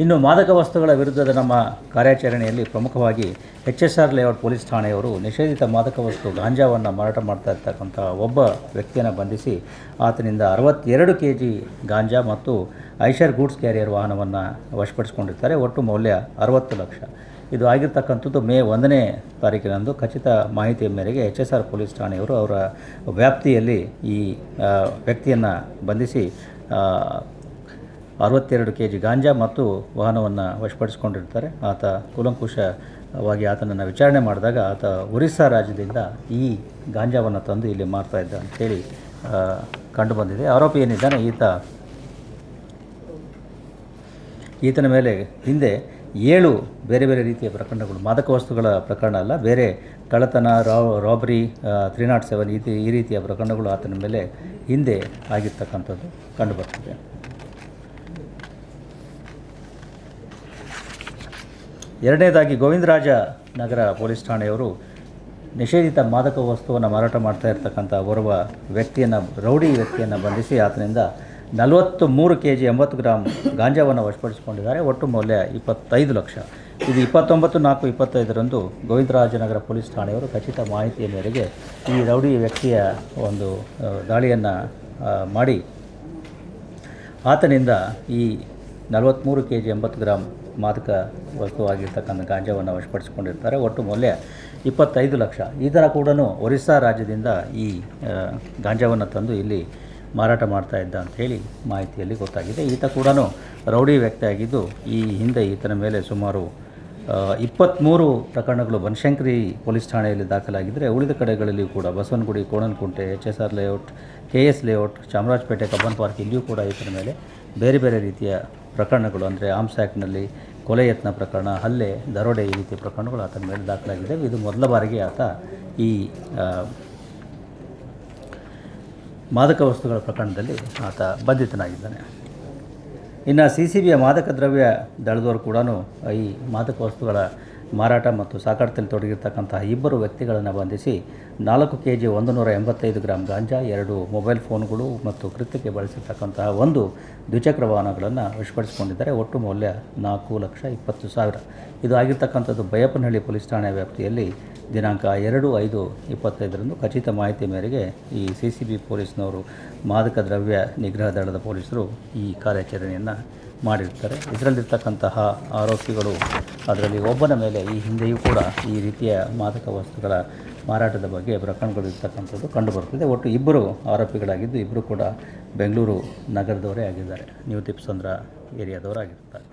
ಇನ್ನು ಮಾದಕ ವಸ್ತುಗಳ ವಿರುದ್ಧದ ನಮ್ಮ ಕಾರ್ಯಾಚರಣೆಯಲ್ಲಿ ಪ್ರಮುಖವಾಗಿ HSR ಲೇಔಟ್ ಪೊಲೀಸ್ ಠಾಣೆಯವರು ನಿಷೇಧಿತ ಮಾದಕ ವಸ್ತು ಗಾಂಜಾವನ್ನು ಮಾರಾಟ ಮಾಡ್ತಾ ಇರ್ತಕ್ಕಂಥ ಒಬ್ಬ ವ್ಯಕ್ತಿಯನ್ನು ಬಂಧಿಸಿ ಆತನಿಂದ 62 kg ಗಾಂಜಾ ಮತ್ತು ಐಷರ್ ಗೂಡ್ಸ್ ಕ್ಯಾರಿಯರ್ ವಾಹನವನ್ನು ವಶಪಡಿಸಿಕೊಂಡಿರ್ತಾರೆ. ಒಟ್ಟು ಮೌಲ್ಯ 60 ಲಕ್ಷ. ಇದು ಆಗಿರ್ತಕ್ಕಂಥದ್ದು ಮೇ 1ನೇ ತಾರೀಕಿನಂದು. ಖಚಿತ ಮಾಹಿತಿಯ ಮೇರೆಗೆ HSR ಪೊಲೀಸ್ ಠಾಣೆಯವರು ಅವರ ವ್ಯಾಪ್ತಿಯಲ್ಲಿ ಈ ವ್ಯಕ್ತಿಯನ್ನು ಬಂಧಿಸಿ 62 kg ಗಾಂಜಾ ಮತ್ತು ವಾಹನವನ್ನು ವಶಪಡಿಸಿಕೊಂಡಿರ್ತಾರೆ. ಆತ ಕೂಲಂಕುಷವಾಗಿ ಆತನನ್ನು ವಿಚಾರಣೆ ಮಾಡಿದಾಗ ಆತ ಒರಿಸ್ಸಾ ರಾಜ್ಯದಿಂದ ಈ ಗಾಂಜಾವನ್ನು ತಂದು ಇಲ್ಲಿ ಮಾರ್ತಾ ಇದ್ದ ಅಂಥೇಳಿ ಕಂಡುಬಂದಿದೆ. ಆರೋಪಿ ಏನಿದ್ದಾನೆ ಈತನ ಮೇಲೆ ಹಿಂದೆ 7 ಬೇರೆ ಬೇರೆ ರೀತಿಯ ಪ್ರಕರಣಗಳು, ಮಾದಕ ವಸ್ತುಗಳ ಪ್ರಕರಣ ಅಲ್ಲ, ಬೇರೆ ಕಳ್ಳತನ, ರಾಬರಿ, 307 ಈ ರೀತಿಯ ಪ್ರಕರಣಗಳು ಆತನ ಮೇಲೆ ಹಿಂದೆ ಆಗಿರ್ತಕ್ಕಂಥದ್ದು ಕಂಡುಬರ್ತದೆ. ಎರಡನೇದಾಗಿ ಗೋವಿಂದರಾಜ ನಗರ ಪೊಲೀಸ್ ಠಾಣೆಯವರು ನಿಷೇಧಿತ ಮಾದಕ ವಸ್ತುವನ್ನು ಮಾರಾಟ ಮಾಡ್ತಾ ಇರ್ತಕ್ಕಂಥ ಓರ್ವ ರೌಡಿ ವ್ಯಕ್ತಿಯನ್ನು ಬಂಧಿಸಿ ಆತನಿಂದ 43 kg 80 ಗ್ರಾಮ್ ಗಾಂಜಾವನ್ನು ವಶಪಡಿಸಿಕೊಂಡಿದ್ದಾರೆ. ಒಟ್ಟು ಮೌಲ್ಯ 25 ಲಕ್ಷ. ಇದು 29/4/25ರಂದು ಗೋವಿಂದರಾಜನಗರ ಪೊಲೀಸ್ ಠಾಣೆಯವರು ಖಚಿತ ಮಾಹಿತಿಯ ಮೇರೆಗೆ ಈ ರೌಡಿ ವ್ಯಕ್ತಿಯ ಒಂದು ದಾಳಿಯನ್ನು ಮಾಡಿ ಆತನಿಂದ ಈ 43 kg 80 ಗ್ರಾಮ್ ಮಾದಕ ವಸ್ತುವಾಗಿರ್ತಕ್ಕಂಥ ಗಾಂಜಾವನ್ನು ವಶಪಡಿಸಿಕೊಂಡಿರ್ತಾರೆ. ಒಟ್ಟು ಮೌಲ್ಯ 25 ಲಕ್ಷ. ಈ ಥರ ಕೂಡ ಒರಿಸ್ಸಾ ರಾಜ್ಯದಿಂದ ಈ ಗಾಂಜಾವನ್ನು ತಂದು ಇಲ್ಲಿ ಮಾರಾಟ ಮಾಡ್ತಾ ಇದ್ದ ಅಂಥೇಳಿ ಮಾಹಿತಿಯಲ್ಲಿ ಗೊತ್ತಾಗಿದೆ. ಈತ ಕೂಡ ರೌಡಿ ವ್ಯಕ್ತಿಯಾಗಿದ್ದು ಈ ಹಿಂದೆ ಈತನ ಮೇಲೆ ಸುಮಾರು 23 ಪ್ರಕರಣಗಳು ಬನಶಂಕರಿ ಪೊಲೀಸ್ ಠಾಣೆಯಲ್ಲಿ ದಾಖಲಾಗಿದ್ದರೆ ಉಳಿದ ಕಡೆಗಳಲ್ಲಿ ಕೂಡ Basavanagudi, Konanakunte, HSR layout, KS layout, Chamarajpet, Cubbon park ಇಲ್ಲಿಯೂ ಕೂಡ ಈತನ ಮೇಲೆ ಬೇರೆ ಬೇರೆ ರೀತಿಯ ಪ್ರಕರಣಗಳು ಅಂದರೆ ಆರ್ಮ್ಸ್ ಆ್ಯಕ್ಟ್ನಲ್ಲಿ ಕೊಲೆ ಯತ್ನ ಪ್ರಕರಣ, ಹಲ್ಲೆ, ದರೋಡೆ ಈ ರೀತಿಯ ಪ್ರಕರಣಗಳು ಆತನ ಮೇಲೆ ದಾಖಲಾಗಿದೆ. ಇದು ಮೊದಲ ಬಾರಿಗೆ ಆತ ಈ ಮಾದಕ ವಸ್ತುಗಳ ಪ್ರಕರಣದಲ್ಲಿ ಆತ ಬಂಧಿತನಾಗಿದ್ದಾನೆ. ಇನ್ನು CCBಯ ಮಾದಕ ದ್ರವ್ಯ ದಳದವರು ಕೂಡ ಈ ಮಾದಕ ವಸ್ತುಗಳ ಮಾರಾಟ ಮತ್ತು ಸಾಗಾಟದಲ್ಲಿ ತೊಡಗಿರ್ತಕ್ಕಂತಹ 2 ವ್ಯಕ್ತಿಗಳನ್ನು ಬಂಧಿಸಿ 4 kg 185 ಗ್ರಾಮ್ ಗಾಂಜಾ, 2 ಮೊಬೈಲ್ ಫೋನ್ಗಳು ಮತ್ತು ಕೃತ್ಯಕ್ಕೆ ಬಳಸಿರ್ತಕ್ಕಂತಹ 1 ದ್ವಿಚಕ್ರ ವಾಹನಗಳನ್ನು ವಶಪಡಿಸಿಕೊಂಡಿದ್ದಾರೆ. ಒಟ್ಟು ಮೌಲ್ಯ 4,20,000. ಇದು ಆಗಿರ್ತಕ್ಕಂಥದ್ದು ಬೈಯಪ್ಪನಹಳ್ಳಿ ಪೊಲೀಸ್ ಠಾಣೆ ವ್ಯಾಪ್ತಿಯಲ್ಲಿ ದಿನಾಂಕ 2/5/25ರಂದು. ಖಚಿತ ಮಾಹಿತಿ ಮೇರೆಗೆ ಈ CCB ಪೊಲೀಸ್ನವರು ಮಾದಕ ದ್ರವ್ಯ ನಿಗ್ರಹ ದಳದ ಪೊಲೀಸರು ಈ ಕಾರ್ಯಾಚರಣೆಯನ್ನು ಮಾಡಿರ್ತಾರೆ. ಇದರಲ್ಲಿರ್ತಕ್ಕಂತಹ ಆರೋಪಿಗಳು ಅದರಲ್ಲಿ ಒಬ್ಬನ ಮೇಲೆ ಈ ಹಿಂದೆಯೂ ಕೂಡ ಈ ರೀತಿಯ ಮಾದಕ ವಸ್ತುಗಳ ಮಾರಾಟದ ಬಗ್ಗೆ ಪ್ರಕರಣಗಳು ಇರ್ತಕ್ಕಂಥದ್ದು ಕಂಡುಬರುತ್ತದೆ. ಒಟ್ಟು 2 ಆರೋಪಿಗಳಾಗಿದ್ದು 2 ಕೂಡ ಬೆಂಗಳೂರು ನಗರದವರೇ ಆಗಿದ್ದಾರೆ, ನ್ಯೂ ತಿಪ್ಸಂದ್ರ ಏರಿಯಾದವರಾಗಿರ್ತಾರೆ.